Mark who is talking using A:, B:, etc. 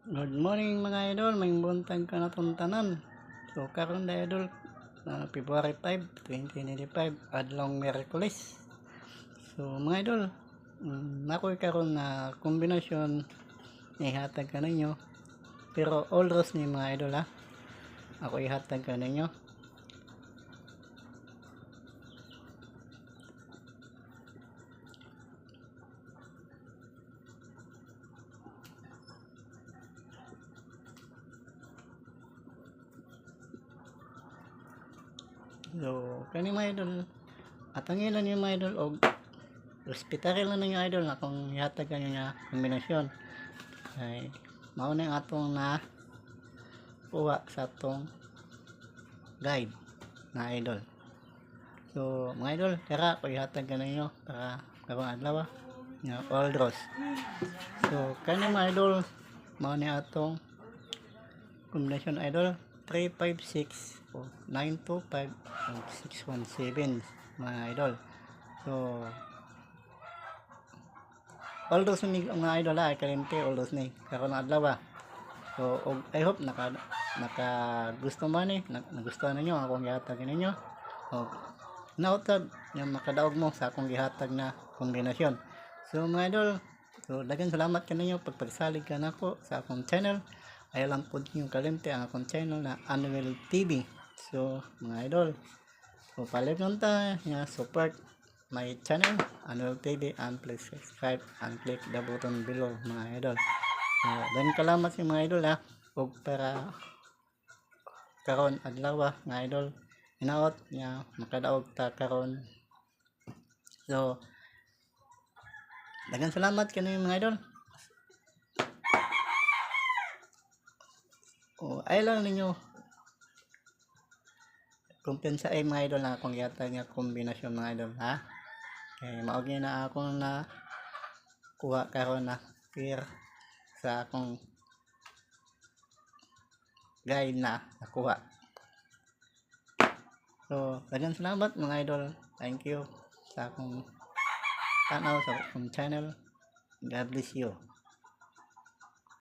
A: Good morning mga idol, may buntag ka na tanan. So karon na idol, February 5, 2025, adlong Miyerkules. So mga idol, nakoy karon na kombinasyon ihatag ka ninyo. Pero all rows ni mga idol ha. Ako ihatag ka ninyo. So, kani mga idol, atangin lang yung mga idol og respetare lang ninyo idol na kung ihatag kanyo nga kombinasyon. Ay mao na yung atong na kuha sa atong guide na idol. So, mga idol, tara ko ihatag ka ninyo para karong adlaw nga all draws. So, kani mga idol, mao ni atong kombinasyon idol 356 o 925 o 617 mga idol. So all those ni mga idol ay kalimte all those ni karon adlaw. So I hope naka gusto man ni nagustuhan ninyo akong gihatag ninyo. O nautag yung makadaog mo sa akong gihatag na kombinasyon. So mga idol, so daghang salamat kaninyo pagpagsalig ka nako sa akong channel. Ay lang po yung kalimte ang akong channel na Anuel TV. So mga idol, so palit lang ta nga support my channel Anuel TV and please subscribe and click the button below mga idol. Dan kalamat si mga idol ha. Ug para karon adlaw nga idol, hinaot nga makadaog ta karon. So daghang salamat kanimo mga idol. O ay lang ninyo kumpensa ay mga idol na akong gihatag nga kombinasyon mga idol ha. Kay mao na akong na kuha karon na clear sa akong guide na nakuha. So daghang salamat mga idol. Thank you sa akong tanaw sa akong channel. God bless you.